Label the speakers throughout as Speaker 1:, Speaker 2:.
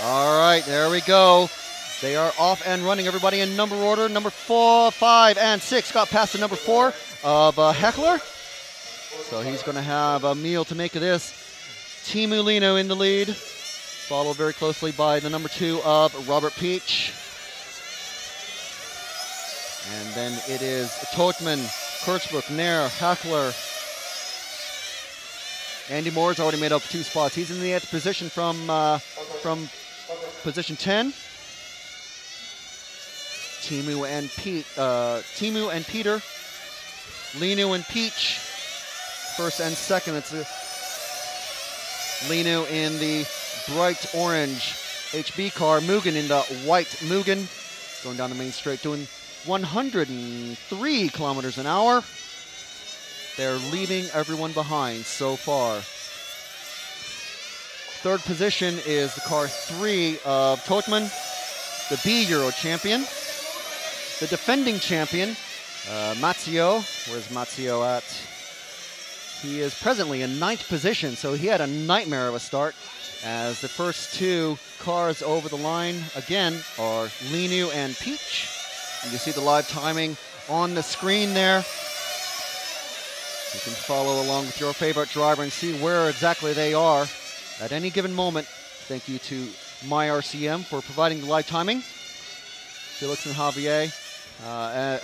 Speaker 1: All right, there we go. They are off and running. Everybody in number order. Number 4, 5, and 6 got past the number 4 of Heckler. So he's going to have a meal to make of this. Teemu Lenu in the lead, followed very closely by the number 2 of Robert Peach. And then it is Totman, Kurtzbrook, Nair, Heckler. Andy Moore's already made up 2 spots. He's in the 8th position from position 10. Teemu and Peter, Lenu and Peach, first and second. It's Lenu in the bright orange HB car, Mugen in the white Mugen, going down the main straight, doing 103 kilometers an hour. They're leaving everyone behind so far. Third position is the car 3 of Totman, the B Euro champion. The defending champion, Mazzio. Where's Mazzio at? He is presently in 9th position, so he had a nightmare of a start, as the first 2 cars over the line, again, are Lenu and Peach. You can see the live timing on the screen there. You can follow along with your favorite driver and see where exactly they are at any given moment. Thank you to MyRCM for providing the live timing. Felix and Javier,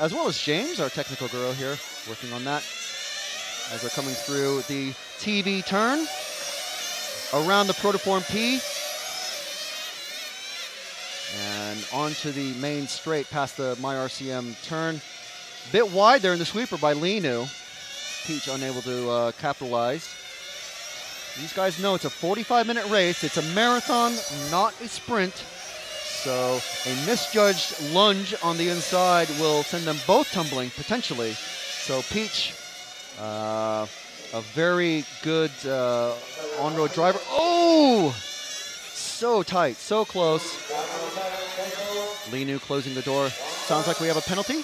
Speaker 1: as well as James, our technical guru here, working on that as they're coming through the TV turn around the Protoform P and onto the main straight past the MyRCM turn. Bit wide there in the sweeper by Lenu. Peach unable to capitalize. These guys know it's a 45-minute race. It's a marathon, not a sprint. So a misjudged lunge on the inside will send them both tumbling, potentially. So Peach, a very good on-road driver. Oh! So tight, so close. Lenu closing the door. Sounds like we have a penalty,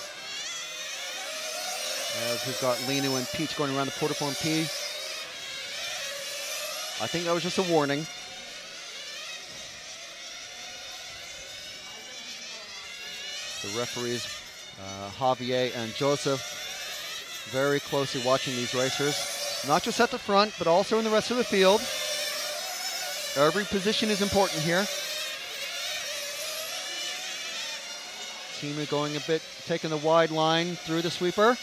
Speaker 1: as we've got Lenu and Peach going around the Protoform P. I think that was just a warning. The referees, Javier and Joseph, very closely watching these racers, not just at the front, but also in the rest of the field. Every position is important here. Teemu going a bit, taking the wide line through the sweeper,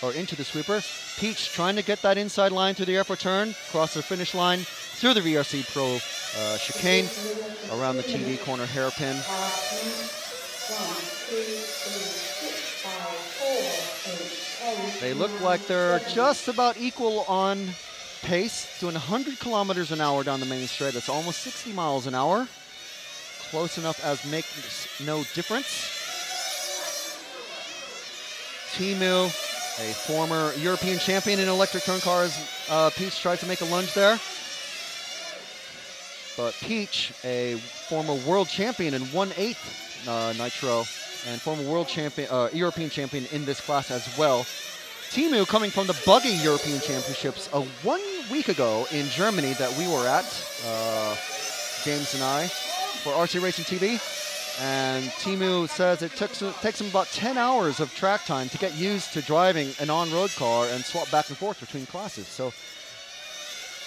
Speaker 1: or into the sweeper. Peach trying to get that inside line through the EFRA turn, across the finish line, through the VRC Pro chicane, around the TV corner hairpin. They look like they're just about equal on pace, doing 100 kilometers an hour down the main straight. That's almost 60 miles an hour. Close enough as makes no difference. Teemu, a former European champion in electric turn cars. Peach tries to make a lunge there. But Peach, a former world champion in 1/8 nitro, and former world champion, European champion in this class as well. Teemu coming from the buggy European Championships 1 week ago in Germany that we were at, James and I, for RC Racing TV. And Teemu says it takes him about 10 hours of track time to get used to driving an on-road car and swap back and forth between classes. So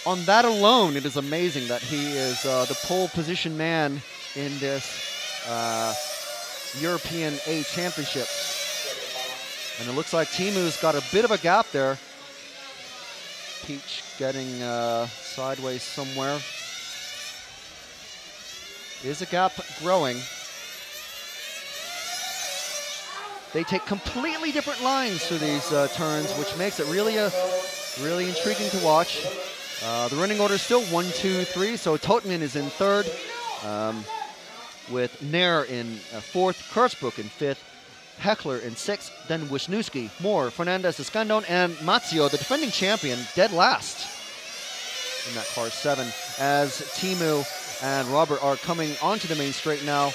Speaker 1: on that alone, it is amazing that he is the pole position man in this European A Championship. And it looks like Teemu's got a bit of a gap there. Peach getting sideways somewhere. Is a gap growing? They take completely different lines through these turns, which makes it really intriguing to watch. The running order is still 1, 2, 3. So Totman is in 3rd, with Nair in 4th, Kurtzbrook in 5th, Heckler in 6th, then Wisniewski, Moore, Fernandez, Escandon, and Mazzio, the defending champion, dead last in that car 7, as Teemu and Robert are coming onto the main straight now.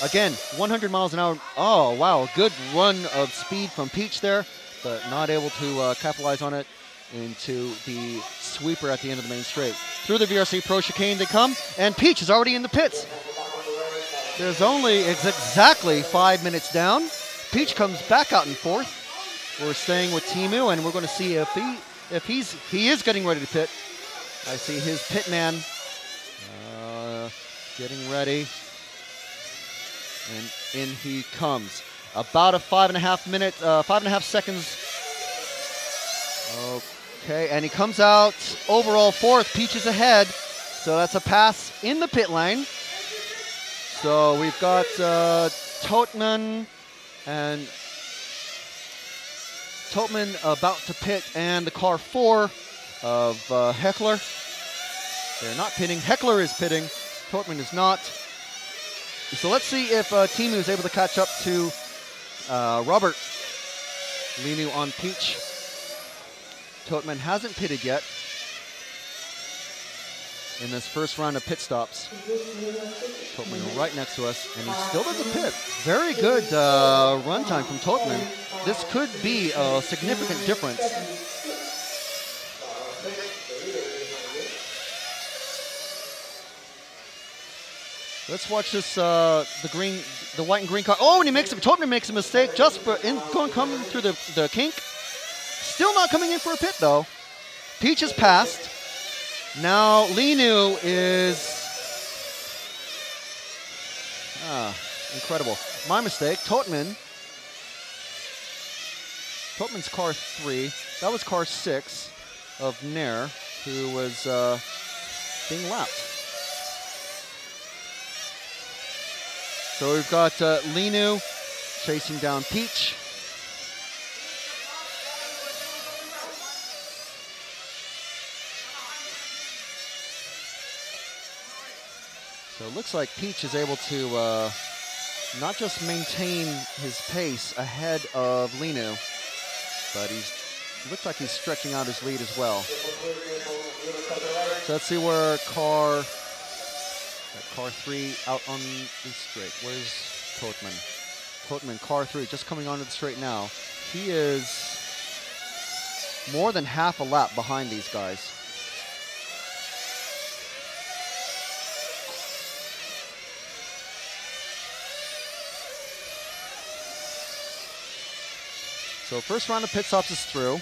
Speaker 1: Again, 100 miles an hour. Oh, wow, good run of speed from Peach there, but not able to capitalize on it into the sweeper at the end of the main straight. Through the VRC Pro chicane they come, and Peach is already in the pits. There's only exactly 5 minutes down. Peach comes back out in fourth. We're staying with Timu, and we're going to see if he is getting ready to pit. I see his pit man getting ready, and in he comes. About a 5.5 seconds. Okay, and he comes out overall fourth. Peach is ahead, so that's a pass in the pit lane. So we've got Totman about to pit, and the car 4 of Heckler. They're not pitting. Heckler is pitting. Totman is not. So let's see if Timu is able to catch up to Robert. Lenu on Peach. Totman hasn't pitted yet in this first round of pit stops. Totman right next to us, and he still doesn't pit. Very good run time from Totman. This could be a significant difference. Let's watch this. The white and green car. Oh, and Totman makes a mistake just coming through the kink. Still not coming in for a pit though. Peach has passed. Now Lenu is incredible. My mistake. Totman's car 3. That was car 6 of Nair, who was being lapped. So we've got Lenu chasing down Peach. So it looks like Peach is able to not just maintain his pace ahead of Lenu, but looks like he's stretching out his lead as well. So let's see where car 3 out on the straight. Where's Totman? Totman, car 3, just coming onto the straight now. He is more than half a lap behind these guys. So first round of pit stops is through.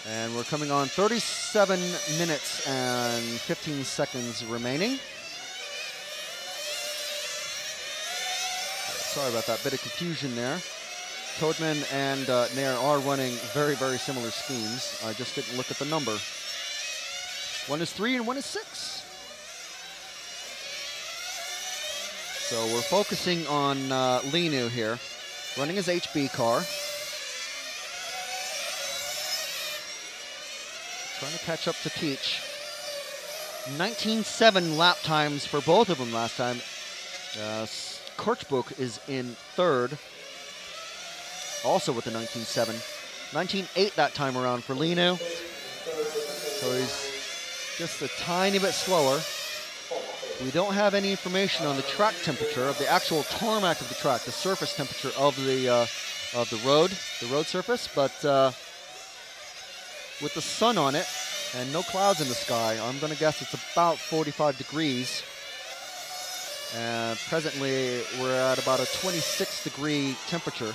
Speaker 1: And we're coming on 37 minutes and 15 seconds remaining. Sorry about that bit of confusion there. Totman and Nair are running very, very similar schemes. I just didn't look at the number. One is 3 and one is 6. So we're focusing on Lenu here, running his HB car. Trying to catch up to Peach. 19.7 lap times for both of them last time. Kirchbuch is in third, also with a 19.7. 19.8 that time around for Lenu. So he's just a tiny bit slower. We don't have any information on the track temperature of the actual tarmac of the track, the surface temperature of the road surface, but with the sun on it and no clouds in the sky, I'm going to guess it's about 45 degrees. And presently, we're at about a 26-degree temperature,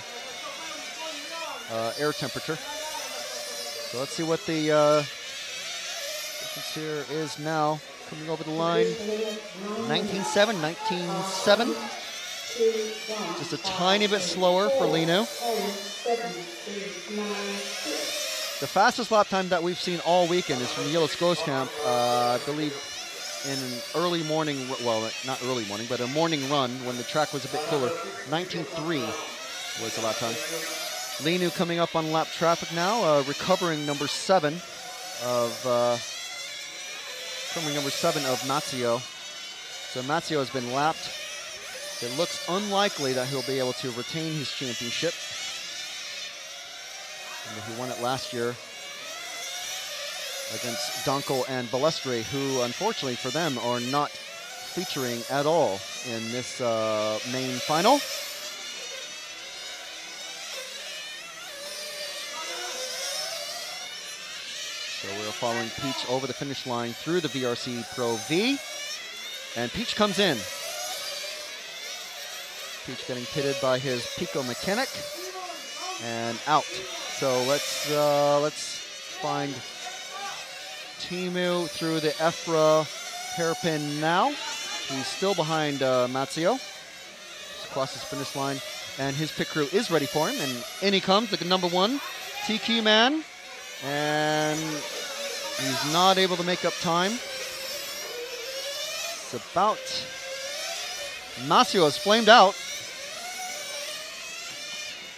Speaker 1: air temperature. So let's see what the difference here is now. Coming over the line, 19.7, 19.7. Just a tiny bit slower for Lenu. The fastest lap time that we've seen all weekend is from the Yellow Scrolls Camp, I believe in an early morning, well, not early morning, but a morning run when the track was a bit cooler. 19.3 was the lap time. Lenu coming up on lap traffic now, recovering number 7 of Mazzio. So Mazzio has been lapped. It looks unlikely that he'll be able to retain his championship. He won it last year against Donko and Balestre, who unfortunately for them are not featuring at all in this main final. following Peach over the finish line through the VRC Pro V. And Peach comes in. Peach getting pitted by his Pico mechanic and out. So let's find Teemu through the EFRA hairpin now. He's still behind Mazzio. Just crosses the finish line, and his pit crew is ready for him. And in he comes, the number 1 TQ man, and he's not able to make up time. It's about Mazzio has flamed out.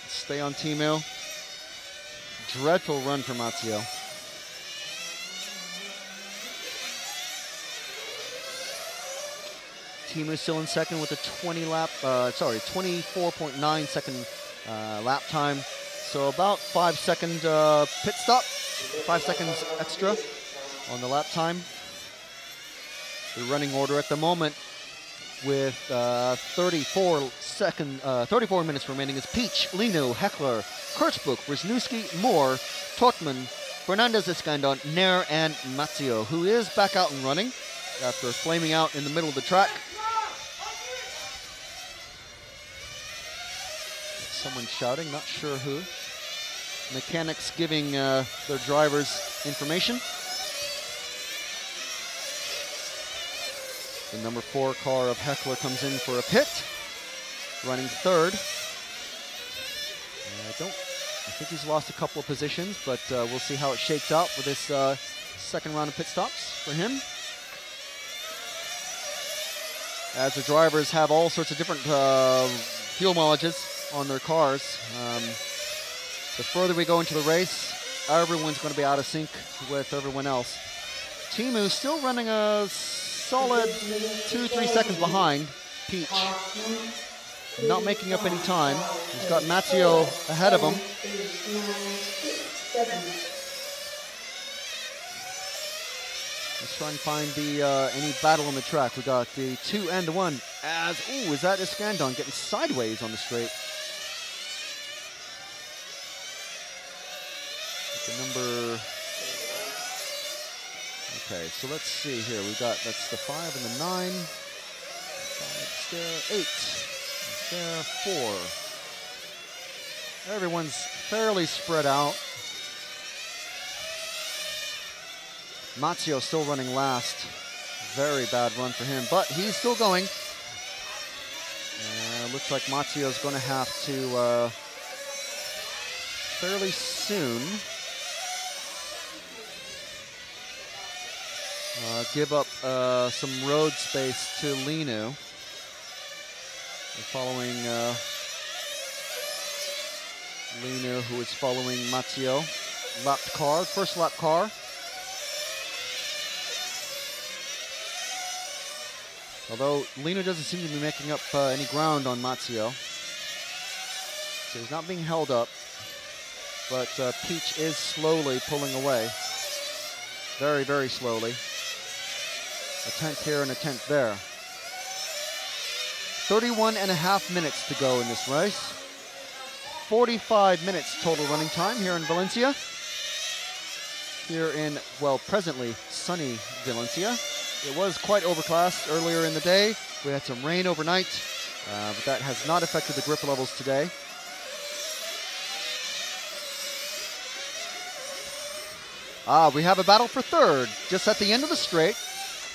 Speaker 1: Stay on Teemu. Dreadful run for Mazzio. Teemu still in second with a 24.9 second lap time. So about 5 second pit stop, 5 seconds extra on the lap time. The running order at the moment with 34 minutes remaining is Peach, Lenu, Heckler, Kurtzbuch, Wisniewski, Moore, Totman, Fernandez Escandon, Nair, and Mazzio, who is back out and running after flaming out in the middle of the track. Someone shouting, not sure who. Mechanics giving their drivers information. The number 4 car of Heckler comes in for a pit, running third. I think he's lost a couple of positions, but we'll see how it shakes out for this second round of pit stops for him. As the drivers have all sorts of different fuel mileages on their cars. The further we go into the race, everyone's going to be out of sync with everyone else. Teemu still running a solid 2-3 seconds behind Peach. Not making up any time. He's got Mazzio ahead of him. Let's try and find any battle on the track. We got the 2 and the 1. Is that Escandon getting sideways on the straight? The number. Okay, so let's see here. We got that's the 5 and the 9. 5 there, 8. There, 4. Everyone's fairly spread out. Mazzio still running last. Very bad run for him, but he's still going. Looks like Mazzio's going to have to fairly soon give up some road space to Lenu. Following Lenu, who is following Mazzio. Lapped car, first lap car. Although Lenu doesn't seem to be making up any ground on Mazzio. So he's not being held up. But Peach is slowly pulling away. Very, very slowly. A tenth here and a tenth there. 31.5 minutes to go in this race. 45 minutes total running time here in Valencia. Here in, well, presently sunny Valencia. It was quite overcast earlier in the day. We had some rain overnight, but that has not affected the grip levels today. We have a battle for third, just at the end of the straight.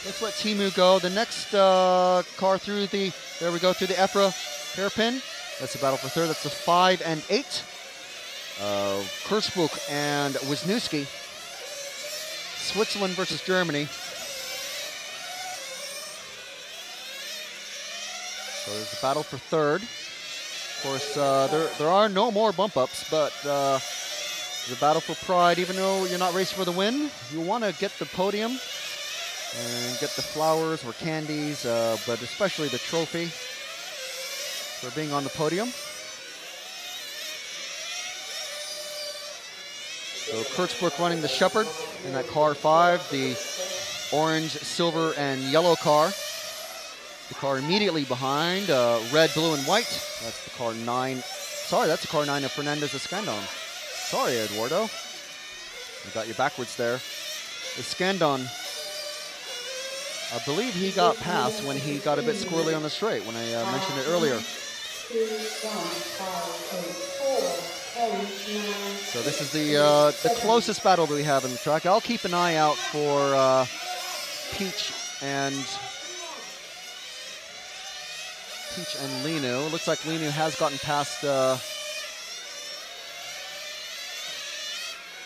Speaker 1: Let's let Teemu go. The next car through the, there we go, through the EFRA hairpin. That's the battle for third. That's the 5 and 8. Kurtzbuch and Wisniewski. Switzerland versus Germany. So there's a battle for third. Of course, there are no more bump ups, but the battle for pride, even though you're not racing for the win, you want to get the podium and get the flowers or candies, but especially the trophy for being on the podium. So Kurtzbuch running the Shepherd in that car 5, the orange, silver, and yellow car. The car immediately behind, red, blue, and white. That's the car 9. Sorry, that's the car 9 of Fernandez Escandon. Sorry, Eduardo. I got you backwards there. Iskandon, I believe he got past when he got a bit squirrely on the straight when I mentioned it earlier. So this is the closest battle that we have in the track. I'll keep an eye out for Peach and Lenu. It looks like Lenu has gotten past. I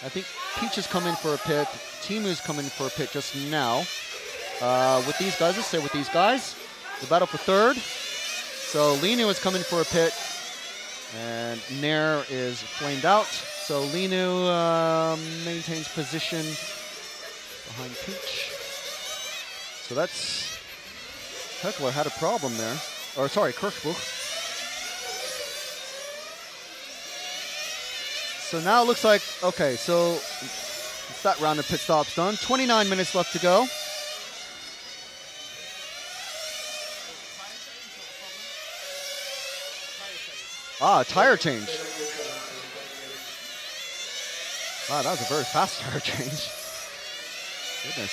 Speaker 1: think Peach has come in for a pit. Timu's come in for a pit just now. With these guys, let's stay with these guys. The battle for third. So Lenu is coming for a pit, and Nair is flamed out. So Lenu maintains position behind Peach. So that's Heckler had a problem there. Or sorry, Kirchbuch. So now it looks like, okay, so it's that round of pit stops done. 29 minutes left to go. Tire change. Wow, that was a very fast tire change. Goodness.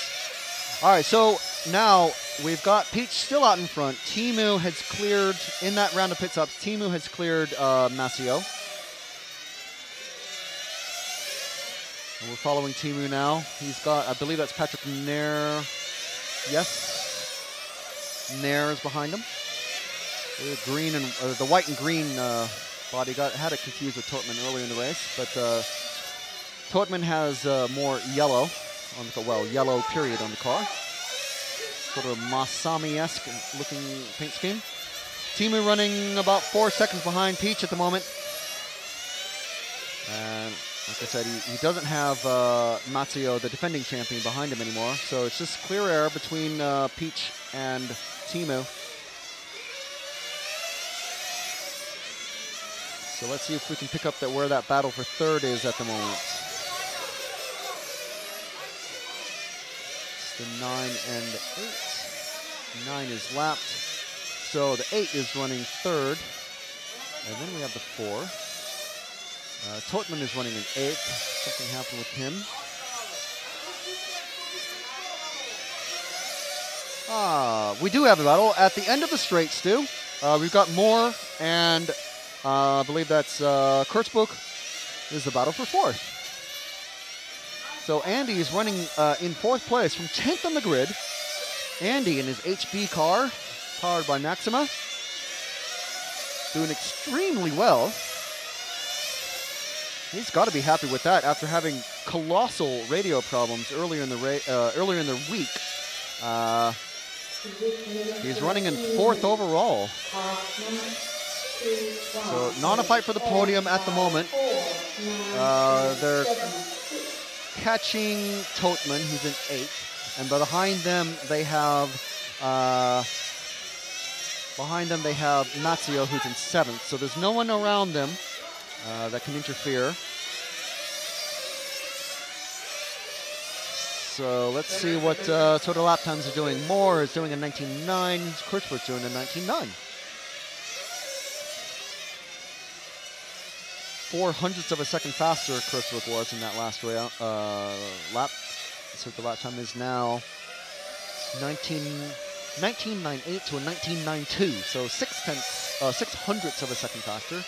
Speaker 1: All right, so now we've got Peach still out in front. Timu has cleared, in that round of pit stops, Timu has cleared Masio. And we're following Timu now. He's got, I believe that's Patrick Nair. Yes. Nair is behind him. The green and the white and green body had it confused with Totman earlier in the race, but Totman has more yellow on the yellow period on the car. Sort of Masami-esque looking paint scheme. Timu running about 4 seconds behind Peach at the moment. And like I said, he doesn't have Matsuo, the defending champion, behind him anymore. So it's just clear air between Peach and Timu. So let's see if we can pick up where that battle for third is at the moment. It's the 9 and 8. 9 is lapped. So the 8 is running third. And then we have the 4. Totman is running in 8th. Something happened with him. We do have a battle at the end of the straight, Stu. We've got Moore and I believe that's Kurtzbuch is the battle for 4th. So Andy is running in 4th place from 10th on the grid. Andy in his HB car, powered by Maxima, doing extremely well. He's got to be happy with that after having colossal radio problems earlier in the week. He's running in 4th overall. So not a fight for the podium at the moment. They're catching Totman, who's in 8th, and behind them they have Matsuo, who's in 7th. So there's no one around them that can interfere. So let's see what total lap times are doing. Moore is doing a 19.9. Kurtzbuch doing a 19.9. 0.04 of a second faster Kurtzbuch was in that last lap. So the lap time is now 19.98 to a 19.92. So 0.06 of a second faster.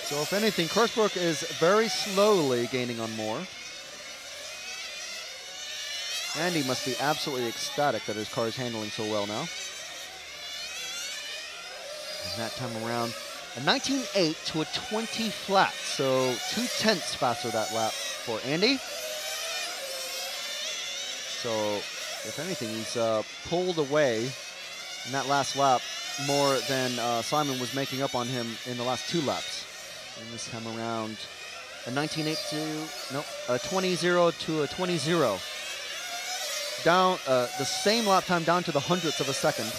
Speaker 1: So if anything, Kurtzbuch is very slowly gaining on Moore. Andy must be absolutely ecstatic that his car is handling so well now. And that time around, a 19.8 to a 20 flat, so 0.2 faster that lap for Andy. So, if anything, he's pulled away in that last lap more than Simon was making up on him in the last 2 laps. And this time around, a 19.8 to, no, a 20.0 to a 20.0. Down, the same lap time down to the 100th of a second.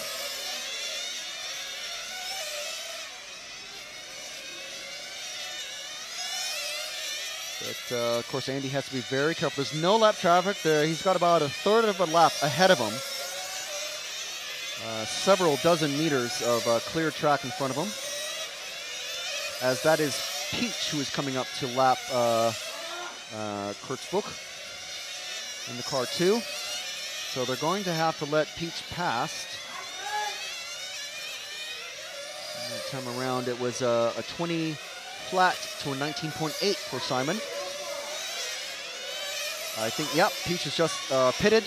Speaker 1: But, of course, Andy has to be very careful. There's no lap traffic there. He's got about a third of a lap ahead of him. Several dozen meters of clear track in front of him. As that is Peach, who is coming up to lap Kurtzbuch. in the car 2. So they're going to have to let Peach past. And that time around, it was a 20 flat to a 19.8 for Simon. I think, yep, Peach is just pitted.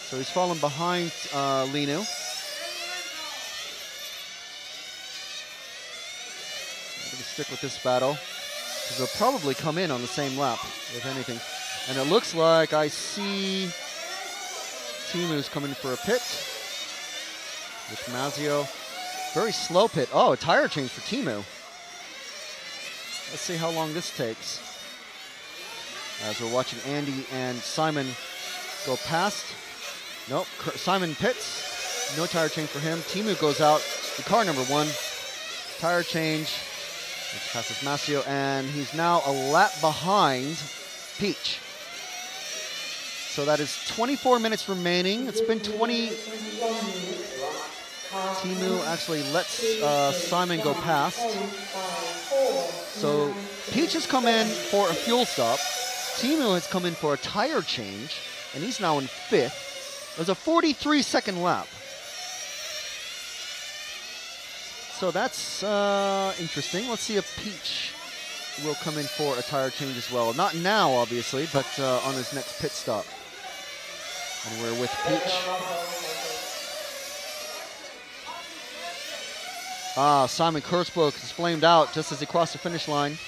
Speaker 1: So he's fallen behind Lenu. I'm going to stick with this battle, because they'll probably come in on the same lap, if anything. And it looks like I see Timu's coming for a pit with Mazio. Very slow pit. Oh, a tire change for Timu. Let's see how long this takes. As we're watching Andy and Simon go past. Nope, Simon pits. No tire change for him. Timu goes out in car number 1. Tire change. Which passes Mazio, and he's now a lap behind Peach. So that is 24 minutes remaining. It's been 20. Timu actually lets Simon go past. So Peach has come in for a fuel stop. Timu has come in for a tire change, and he's now in 5th. It was a 43-second lap. So that's interesting. Let's see if Peach will come in for a tire change as well. Not now, obviously, but on his next pit stop. And we're with Peach. Simon Kurzberg is flamed out just as he crossed the finish line.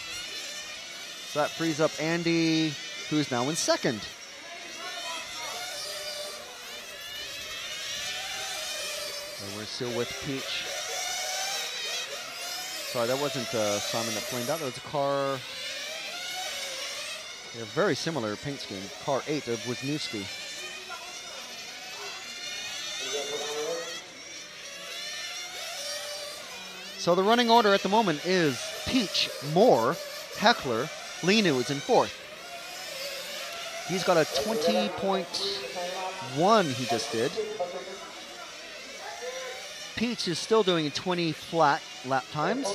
Speaker 1: So that frees up Andy, who's now in 2nd. And we're still with Peach. Sorry, that wasn't Simon that flamed out. That was a car. Yeah, very similar paint scheme. Car 8 of Wisniewski. So the running order at the moment is Peach, Moore, Heckler, Lenu is in 4th. He's got a 20.1 he just did. Peach is still doing 20 flat lap times.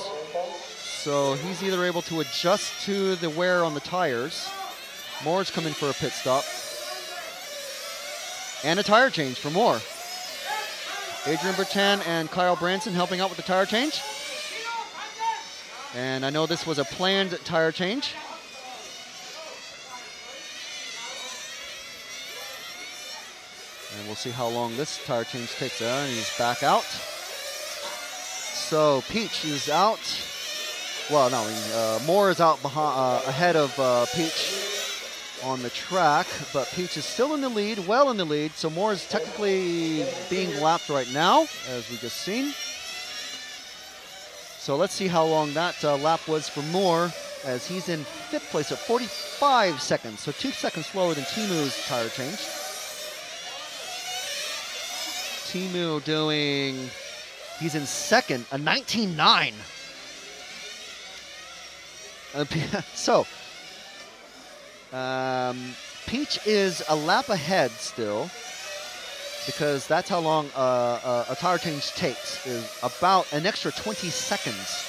Speaker 1: So he's either able to adjust to the wear on the tires. Moore's coming for a pit stop. And a tire change for Moore. Adrian Bertin and Kyle Branson helping out with the tire change. And I know this was a planned tire change. And we'll see how long this tire change takes. And he's back out. So Peach is out. Well, no, Moore is out behind, ahead of Peach on the track, but Peach is still in the lead, well in the lead. So Moore is technically being lapped right now, as we just seen. So let's see how long that lap was for Moore, as he's in 5th place at 45 seconds. So 2 seconds slower than Timu's tire change. Timu doing, he's in 2nd, a 19.9. So, Peach is a lap ahead still, because that's how long a tire change takes, is about an extra 20 seconds.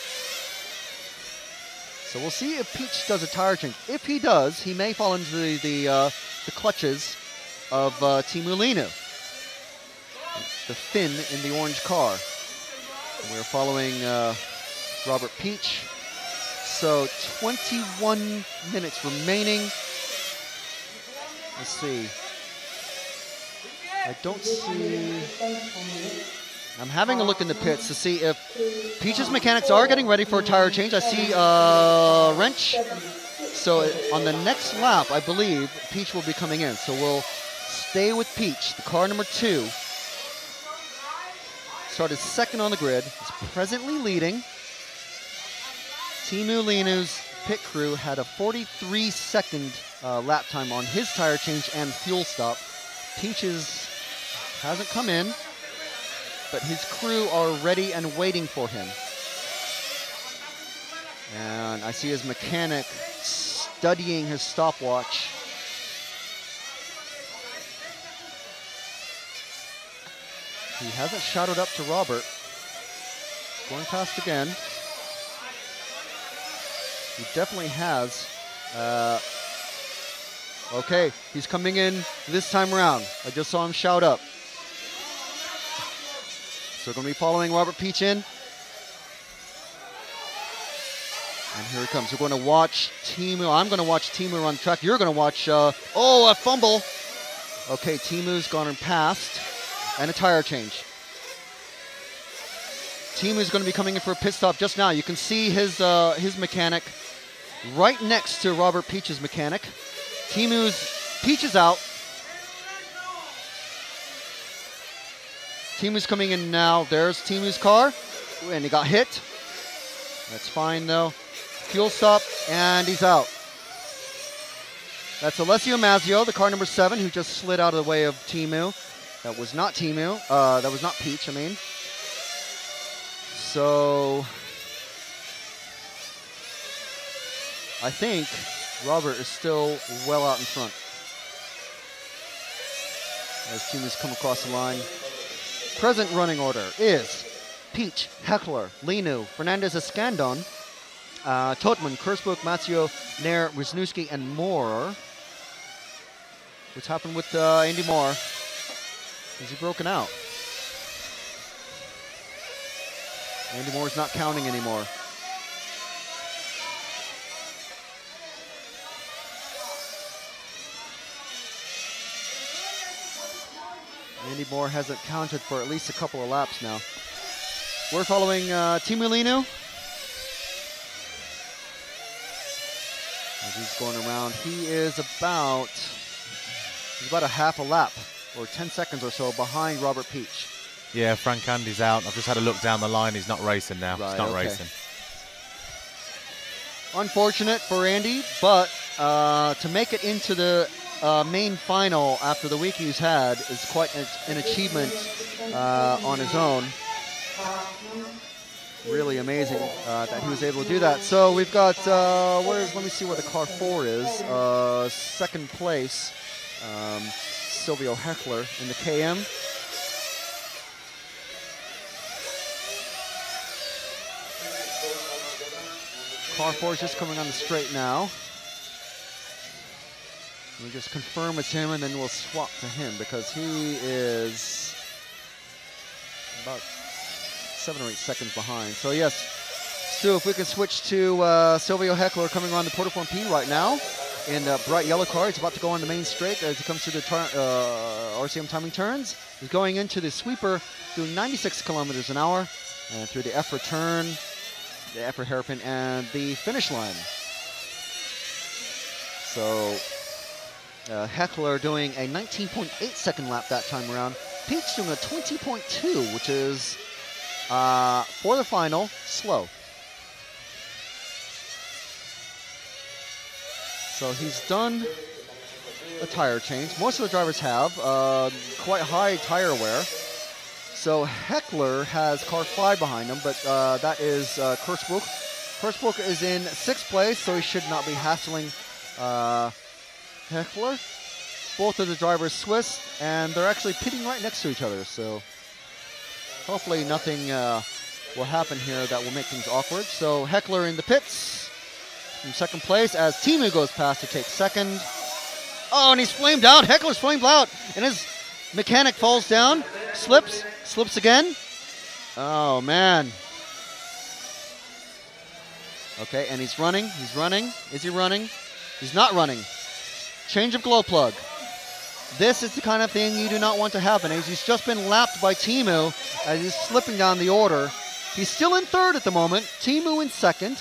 Speaker 1: So we'll see if Peach does a tire change. If he does, he may fall into the clutches of Timu Lenu, the Finn in the orange car. And we're following Robert Peach. So 21 minutes remaining. Let's see. I don't see. I'm having a look in the pits to see if Peach's mechanics are getting ready for a tire change. I see wrench. So on the next lap, I believe Peach will be coming in. So we'll stay with Peach, the car number 2. Started 2nd on the grid. Is presently leading. Timu Lenu's pit crew had a 43-second lap time on his tire change and fuel stop. Peach's hasn't come in, but his crew are ready and waiting for him. And I see his mechanic studying his stopwatch. He hasn't shouted up to Robert. Going past again. He definitely has Okay, he's coming in this time around. I just saw him shout up. So we're going to be following Robert Peach in. And here he comes. We're going to watch Teemu. I'm going to watch Teemu on track. You're going to watch, a fumble. Okay, Teemu's gone past. And a tire change. Teemu's going to be coming in for a pit stop just now. You can see his mechanic right next to Robert Peach's mechanic. Peach is out. Teemu's coming in now. There's Teemu's car. And he got hit. That's fine though. Fuel stop, and he's out. That's Alessio Mazzio, the car number 7, who just slid out of the way of Teemu. That was not Teemu. That was not Peach, I mean. So I think Robert is still well out in front. As Teemu's come across the line. Present running order is Peach, Heckler, Lenu, Fernandez Escandon, Totman, Kurzbuch, Mazzio, Nair, Wisniewski, and Moore. What's happened with Andy Moore? Is he broken out? Andy Moore's not counting anymore. Andy Moore hasn't counted for at least a couple of laps now. We're following Teemu Lenu. As he's going around, he is about a half a lap or 10 seconds or so behind Robert Peach.
Speaker 2: Yeah, Frank Andy's out. I've just had a look down the line. He's not racing now.
Speaker 1: Right,
Speaker 2: he's not
Speaker 1: okay.
Speaker 2: racing.
Speaker 1: Unfortunate for Andy, but to make it into the main final after the week he's had is quite an achievement on his own. Really amazing that he was able to do that. So we've got, let me see where the car 4 is. Second place, Silvio Heckler in the KM. Car 4 is just coming on the straight now. We'll just confirm it's him, and then we'll swap to him because he is about 7 or 8 seconds behind. So yes, Stu, if we can switch to Silvio Heckler coming on the Portaform P right now in the bright yellow car. He's about to go on the main straight as he comes to the RCM timing turns. He's going into the sweeper doing 96 kilometers an hour and through the EFRA turn, the EFRA hairpin, and the finish line. So Heckler doing a 19.8 second lap that time around. Peach doing a 20.2, which is, for the final, slow. So he's done a tire change. Most of the drivers have quite high tire wear. So Heckler has car 5 behind him, but that is Kurzbuch. Kurzbuch is in 6th place, so he should not be hassling Heckler. Both of the drivers Swiss, and they're actually pitting right next to each other, so hopefully nothing will happen here that will make things awkward. So Heckler in the pits in 2nd place as Teemu goes past to take 2nd. Oh, and he's flamed out. Heckler's flamed out, and his mechanic falls down, slips again. Oh, man. Okay, and he's running. Is he running? He's not running. Change of glow plug. This is the kind of thing you do not want to happen. As he's just been lapped by Teemu as he's slipping down the order. He's still in 3rd at the moment. Teemu in 2nd.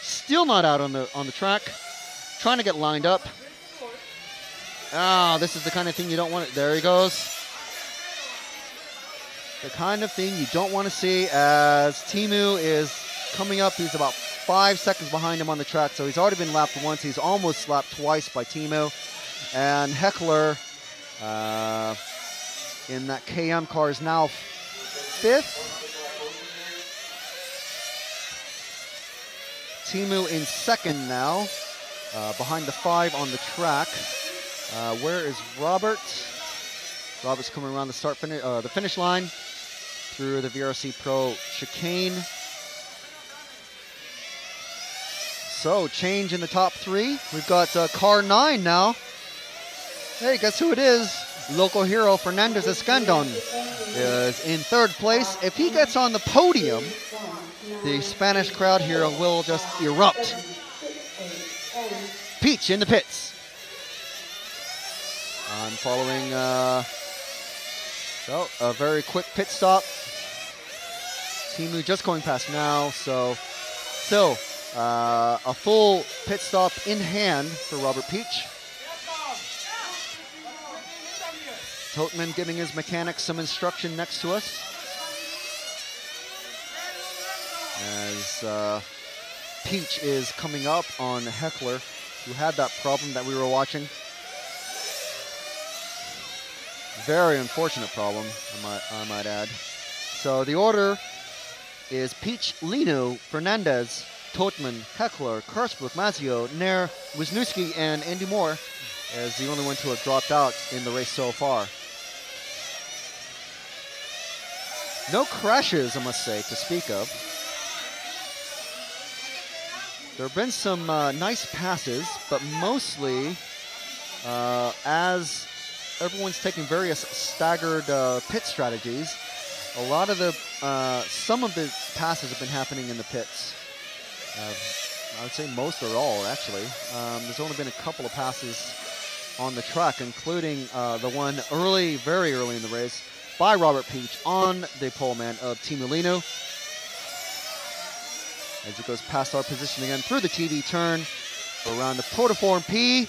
Speaker 1: Still not out on the track. Trying to get lined up. Ah, this is the kind of thing you don't want. There he goes. The kind of thing you don't want to see as Teemu is coming up. He's about 5 seconds behind him on the track, so he's already been lapped once. He's almost lapped twice by Teemu. And Heckler in that KM car is now 5th. Teemu in 2nd now, behind the 5 on the track. Where is Robert? Robert's coming around the finish line through the VRC Pro chicane. So, change in the top 3. We've got car 9 now. Hey, guess who it is? Local hero Fernandez Escandon is in 3rd place. If he gets on the podium, the Spanish crowd here will just erupt. Peach in the pits. I'm following a very quick pit stop. Timu just going past now, so still a full pit stop in hand for Robert Peach. Totman giving his mechanics some instruction next to us. As Peach is coming up on Heckler, who had that problem that we were watching. Very unfortunate problem, I might add. So the order is Peach, Lenu, Fernandez, Totman, Heckler, Karspruch, Mazio, Nair, Wisniewski, and Andy Moore as the only one to have dropped out in the race so far. No crashes, I must say, to speak of. There have been some nice passes, but mostly as everyone's taking various staggered pit strategies, a lot of the, some of the passes have been happening in the pits. I would say most or all, actually. There's only been a couple of passes on the track, including the one early, very early in the race by Robert Peach on the poleman of Team Lenu. As he goes past our position again through the TV turn, around the Protoform P,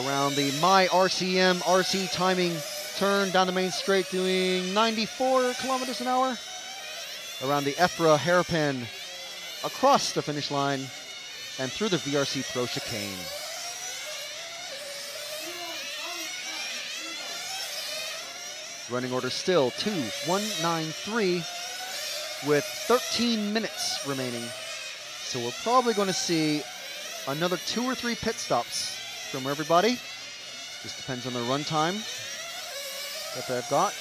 Speaker 1: around the My RCM RC timing turn down the main straight doing 94 kilometers an hour, around the EFRA hairpin, across the finish line, and through the VRC Pro chicane. Running order still 2-1-9-3 with 13 minutes remaining. So we're probably going to see another 2 or 3 pit stops from everybody. Just depends on the run time that they've got.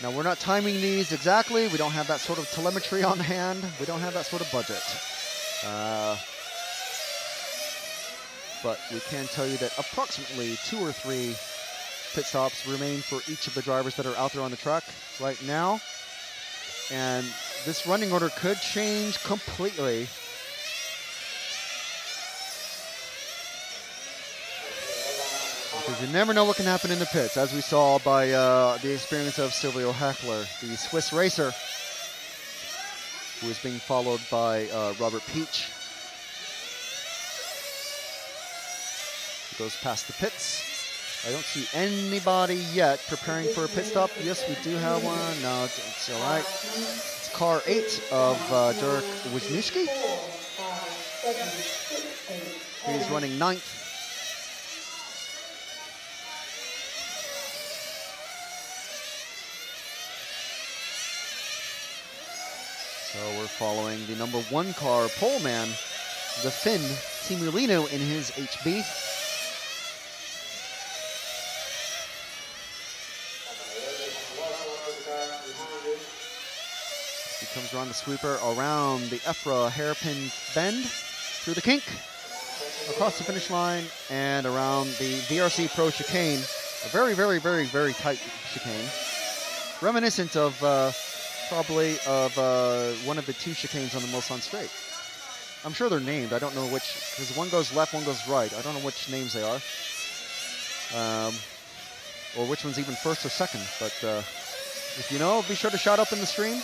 Speaker 1: Now we're not timing these exactly. We don't have that sort of telemetry on hand. We don't have that sort of budget. But we can tell you that approximately 2 or 3 pit stops remain for each of the drivers that are out there on the track right now. And this running order could change completely. Because you never know what can happen in the pits, as we saw by the experience of Silvio Heckler, the Swiss racer, who is being followed by Robert Peach. He goes past the pits. I don't see anybody yet preparing for a pit stop. Yes, we do have one. No, it's all right. It's car 8 of Derek Wisniewski. He's running 9th. So we're following the number 1 car poleman, the Finn, Team Lenu in his HB. He comes around the sweeper, around the EFRA hairpin bend, through the kink, across the finish line, and around the VRC Pro chicane. A very, very, very, very tight chicane. Reminiscent of probably of one of the 2 chicanes on the Mulsanne Straight. I'm sure they're named. I don't know which, because one goes left, one goes right. I don't know which names they are. Or which one's even first or second. But if you know, be sure to shout up in the stream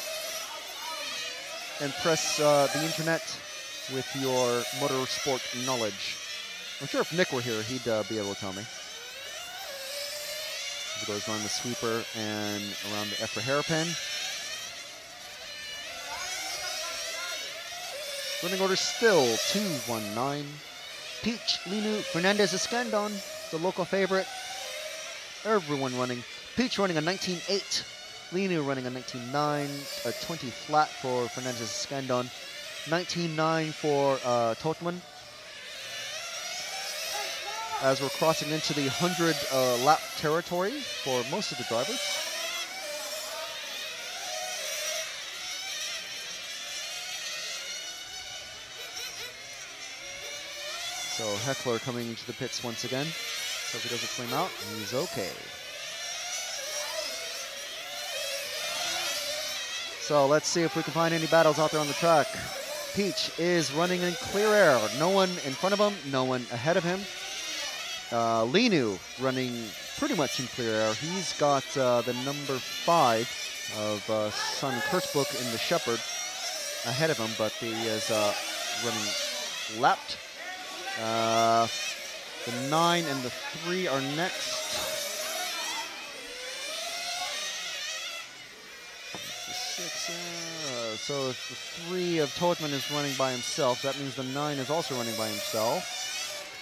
Speaker 1: and press the internet with your motorsport knowledge. I'm sure if Nick were here, he'd be able to tell me. He goes around the sweeper and around the EFRA hairpin. Running order still 2-1-9. Peach, Lenu, Fernandez Escandon, the local favorite. Everyone running. Peach running a 19.8. Lenu running a 19.9. A 20 flat for Fernandez Escandon. 19.9 for Totman. As we're crossing into the 100 lap territory for most of the drivers. So Heckler coming into the pits once again. So if he doesn't flame out, he's okay. So let's see if we can find any battles out there on the track. Peach is running in clear air. No one in front of him, no one ahead of him. Lenu running pretty much in clear air. He's got the number 5 of Son Kirchbuck in the Shepherd ahead of him, but he is running lapped. The 9 and the 3 are next. The 6, so if the 3 of Totman is running by himself, that means the 9 is also running by himself.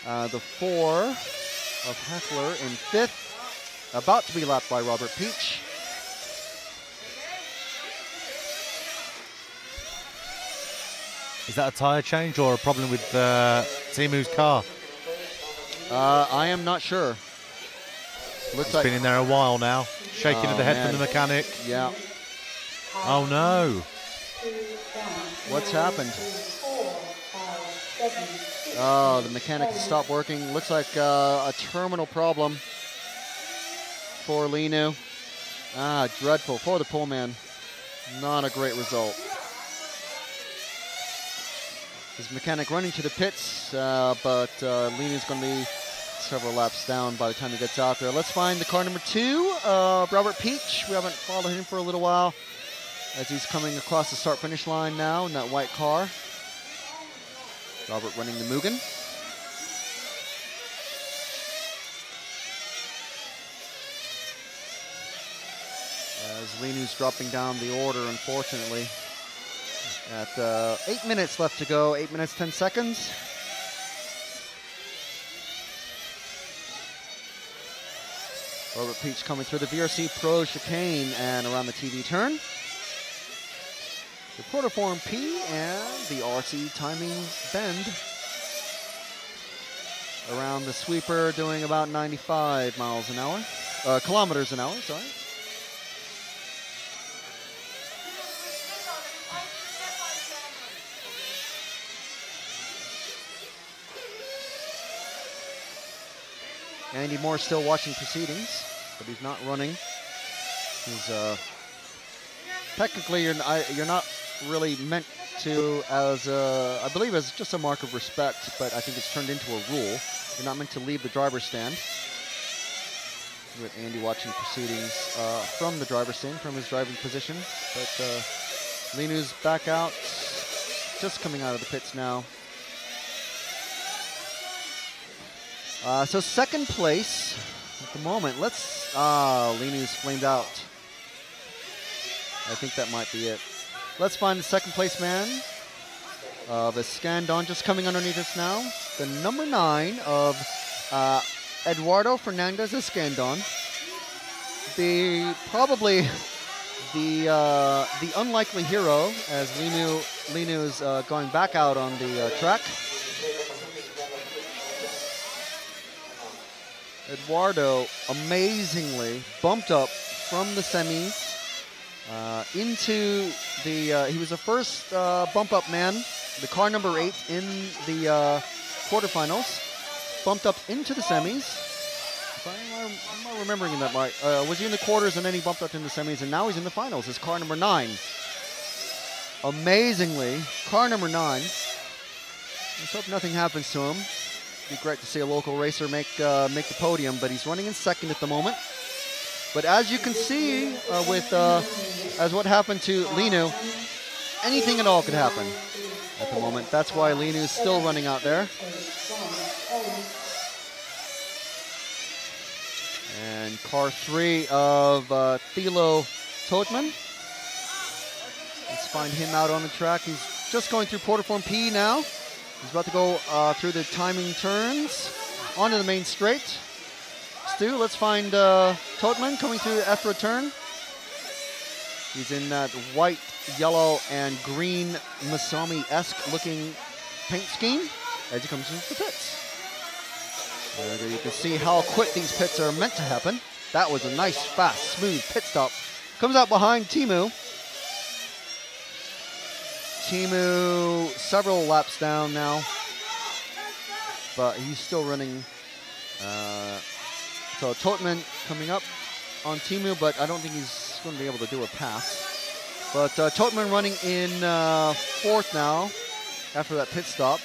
Speaker 1: The 4 of Heckler in 5th, about to be lapped by Robert Peach.
Speaker 2: Is that a tyre change or a problem with Timu's car?
Speaker 1: I am not sure. Looks
Speaker 2: He's been in there a while now. Shaking of the head from the mechanic.
Speaker 1: Yeah.
Speaker 2: Oh no.
Speaker 1: What's happened? Oh, the mechanic has stopped working. Looks like a terminal problem for Lenu. Ah, dreadful for the poleman. Not a great result. His mechanic running to the pits, but Lenu's going to be several laps down by the time he gets out there. Let's find the car number 2, Robert Peach. We haven't followed him for a little while as he's coming across the start-finish line now in that white car. Robert running the Mugen. As Lenu's dropping down the order, unfortunately. At 8 minutes left to go, 8 minutes, 10 seconds. Robert Peach coming through the VRC Pro chicane and around the TV turn. The Protoform P and the RC timing bend. Around the sweeper doing about 95 miles an hour, kilometers an hour, sorry. Andy Moore still watching proceedings, but he's not running. He's technically you're not really meant to, as I believe, as just a mark of respect, but I think it's turned into a rule. You're not meant to leave the driver's stand. With Andy watching proceedings from the driver's stand, from his driving position, but Lenu's back out, just coming out of the pits now. So second place at the moment. Let's, Lenu's flamed out. I think that might be it. Let's find the second place man of Escandon just coming underneath us now. The number 9 of Eduardo Fernandez Escandon. Probably the unlikely hero as Lenu's going back out on the track. Eduardo amazingly bumped up from the semis into the, he was the first bump up man, the car number 8 in the quarterfinals, bumped up into the semis. I'm not remembering that right. Was he in the quarters and then he bumped up in the semis and now he's in the finals as car number 9. Amazingly, car number 9. Let's hope nothing happens to him. Be great to see a local racer make the podium, but he's running in second at the moment. But as you can see, as what happened to Lenu, anything at all could happen at the moment. That's why Lenu's still running out there. And car 3 of Thilo Totman. Let's find him out on the track. He's just going through Protoform P now. He's about to go through the timing turns onto the main straight. Stu, let's find Totman coming through the EFRA turn. He's in that white, yellow, and green Masami-esque looking paint scheme as he comes into the pits. There you can see how quick these pits are meant to happen. That was a nice, fast, smooth pit stop. Comes out behind Timu. Timu several laps down now. but he's still running. So Totman coming up on Teemu, but I don't think he's going to be able to do a pass. But Totman running in fourth now after that pit stop.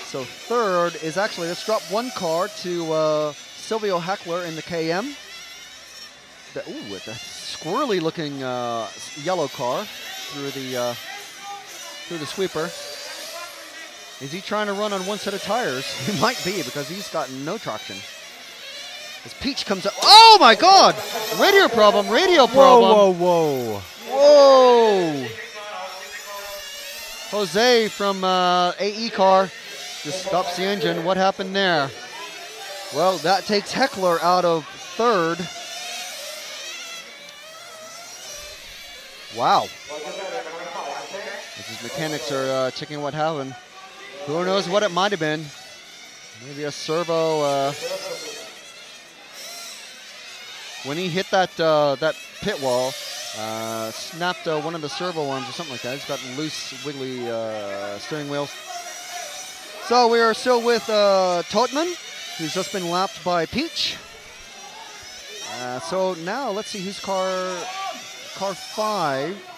Speaker 1: So third is actually, let's drop one car to Silvio Heckler in the KM. Ooh, it's a squirrely looking yellow car through the sweeper. Is he trying to run on one set of tires? He might be, because he's got no traction. As Peach comes up, oh my God! Radio problem.
Speaker 2: Whoa, whoa, whoa.
Speaker 1: Whoa! Jose from AE car just stops the engine. What happened there? Well, that takes Heckler out of third. Wow. As his mechanics are checking what happened. Who knows what it might have been? Maybe a servo. When he hit that that pit wall, snapped one of the servo arms or something like that. He's got loose, wiggly steering wheels. So we are still with Totman, who's just been lapped by Peach. So now let's see who's car 5.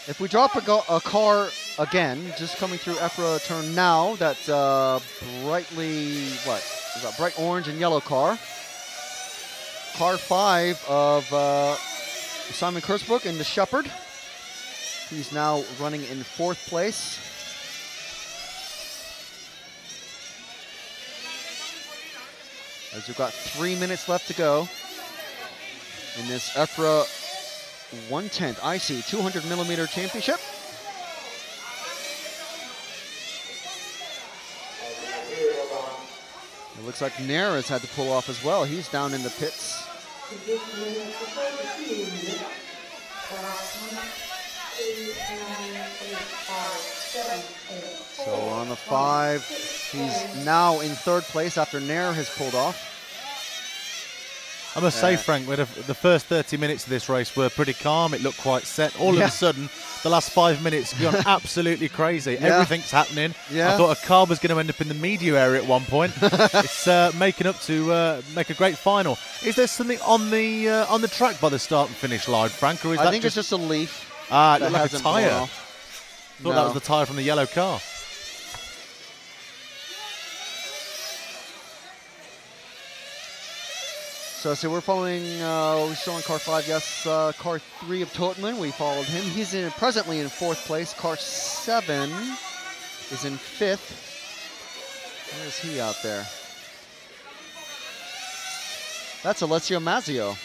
Speaker 1: If we drop a car again, just coming through EFRA turn now, that's brightly, what? Is that bright orange and yellow car. Car 5 of Simon Kurzbrook in the Shepherd. He's now running in fourth place. As we've got 3 minutes left to go in this EFRA 1/10 IC 200mm championship. It looks like Nair has had to pull off as well. He's down in the pits. So on the 5, he's now in third place after Nair has pulled off.
Speaker 2: I must say, Frank, the first 30 minutes of this race were pretty calm. It looked quite set. All of a sudden, the last 5 minutes gone absolutely crazy. Everything's happening. I thought a car was going to end up in the media area at one point. It's making up to make a great final. Is there something on the track by the start and finish line, Frank? Or is
Speaker 1: I think it's just a leaf.
Speaker 2: Ah, it looked like a tyre. I thought that was the tyre from the yellow car.
Speaker 1: So we're following, we're still on car 5, yes, car 3 of Totman, we followed him. He's presently in fourth place. Car 7 is in fifth. Where is he out there? That's Alessio Mazzio.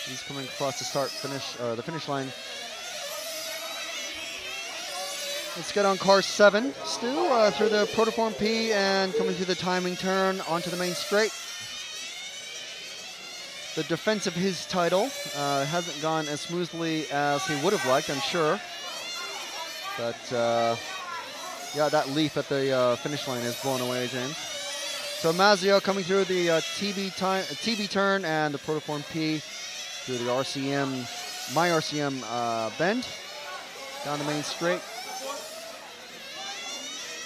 Speaker 1: He's coming across the finish line. Let's get on car 7, Stu, through the Protoform P and coming through the timing turn onto the main straight. The defense of his title hasn't gone as smoothly as he would have liked, I'm sure. But yeah, that leaf at the finish line is blown away, James. So Mazzio coming through the TB turn and the Protoform P through the RCM, my RCM bend down the main straight.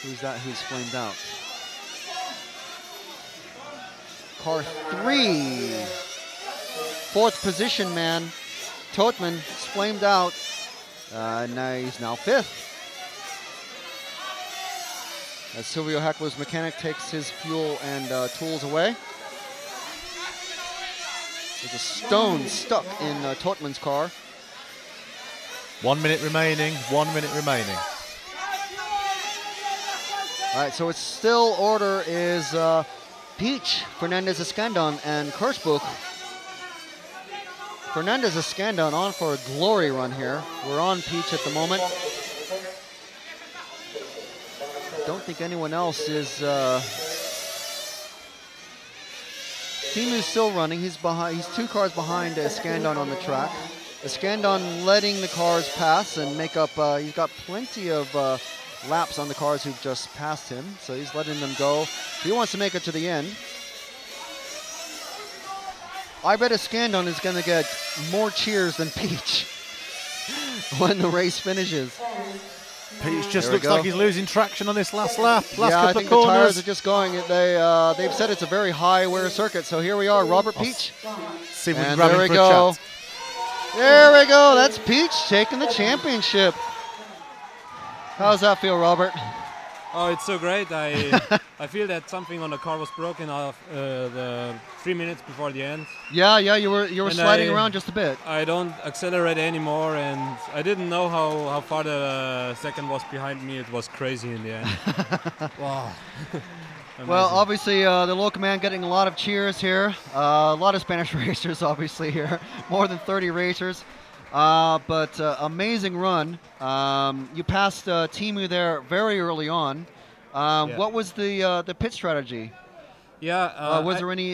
Speaker 1: Who's that? Who's flamed out? Car 3. Fourth position man, Totman, flamed out. Now he's now fifth. As Silvio Heckler's mechanic takes his fuel and tools away. There's a stone stuck in Totman's car.
Speaker 2: 1 minute remaining, 1 minute remaining.
Speaker 1: All right, so it's still order is Peach, Fernandez Escandon, and Kurzbrook. Fernandez Escandon on for a glory run here. We're on Peach at the moment. Don't think anyone else is. Teemu's still running. He's behind. He's 2 cars behind Escandon on the track. Escandon letting the cars pass and make up. He's got plenty of laps on the cars who've just passed him, so he's letting them go. He wants to make it to the end. I bet Escandon is going to get more cheers than Peach when the race finishes.
Speaker 2: Pete just looks like he's losing traction on this last lap. Last
Speaker 1: yeah,
Speaker 2: couple
Speaker 1: I think
Speaker 2: of corners.
Speaker 1: the tires are just going. They've said it's a very high wear circuit. So here we are, Robert Peach.
Speaker 2: See if we can
Speaker 1: And
Speaker 2: grab
Speaker 1: there
Speaker 2: him
Speaker 1: we
Speaker 2: for a
Speaker 1: go.
Speaker 2: chat.
Speaker 1: There we go. That's Peach taking the championship. How does that feel, Robert?
Speaker 3: Oh, it's so great. I feel that something on the car was broken off the 3 minutes before the end.
Speaker 1: Yeah, you were sliding around just a bit.
Speaker 3: I don't accelerate anymore, and I didn't know how far the second was behind me. It was crazy in the end. Wow.
Speaker 1: Well, obviously the local man getting a lot of cheers here. A lot of Spanish racers obviously here. More than 30 racers. But amazing run. You passed Timu there very early on.
Speaker 3: Yeah.
Speaker 1: What was the pit strategy?
Speaker 3: Yeah.
Speaker 1: Was there any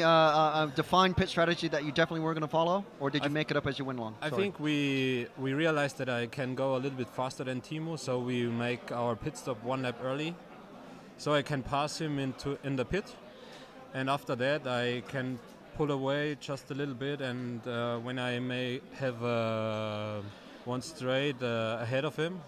Speaker 1: defined pit strategy that you definitely were going to follow, or did you make it up as you went along?
Speaker 3: I think we realized that I can go a little bit faster than Timu, so we make our pit stop 1 lap early, so I can pass him in the pit, and after that I can pull away just a little bit, and when I may have one straight ahead of him,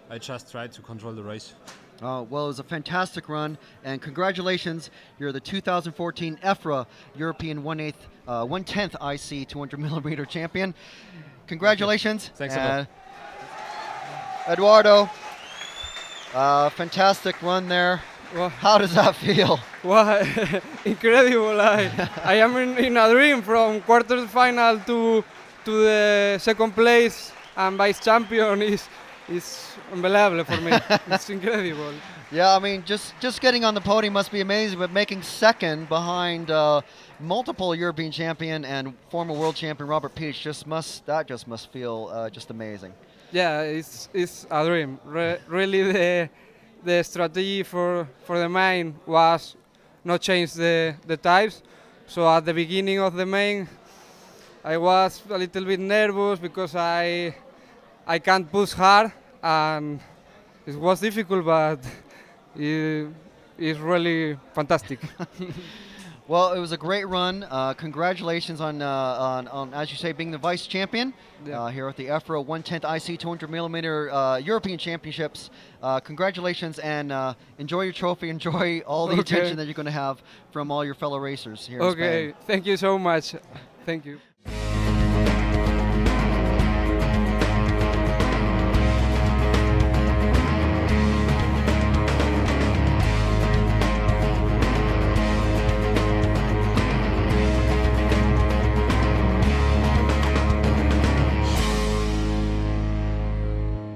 Speaker 3: I just try to control the race.
Speaker 1: Well, it was a fantastic run, and congratulations. You're the 2014 EFRA European 1/10th IC 200 millimeter champion. Congratulations.
Speaker 3: Thanks a lot.
Speaker 1: Eduardo, fantastic run there.
Speaker 4: Well,
Speaker 1: how does that feel?
Speaker 4: Well, incredible. I am in a dream from quarterfinal to the second place and vice champion is unbelievable for me. It's incredible.
Speaker 1: Yeah, I mean, just getting on the podium must be amazing, but making second behind multiple European champion and former world champion Robert Peach just must feel just amazing.
Speaker 4: Yeah, it's a dream. Really, the strategy for the main was not change the types. So at the beginning of the main, I was a little bit nervous because I can't push hard, and it was difficult, but it's really fantastic.
Speaker 1: Well, it was a great run. Congratulations on, as you say, being the vice champion here at the EFRA 1/10th IC 200 millimeter European Championships. Congratulations, and enjoy your trophy. Enjoy all the attention that you're going to have from all your fellow racers here in Spain.
Speaker 4: Okay, thank you so much. Thank you.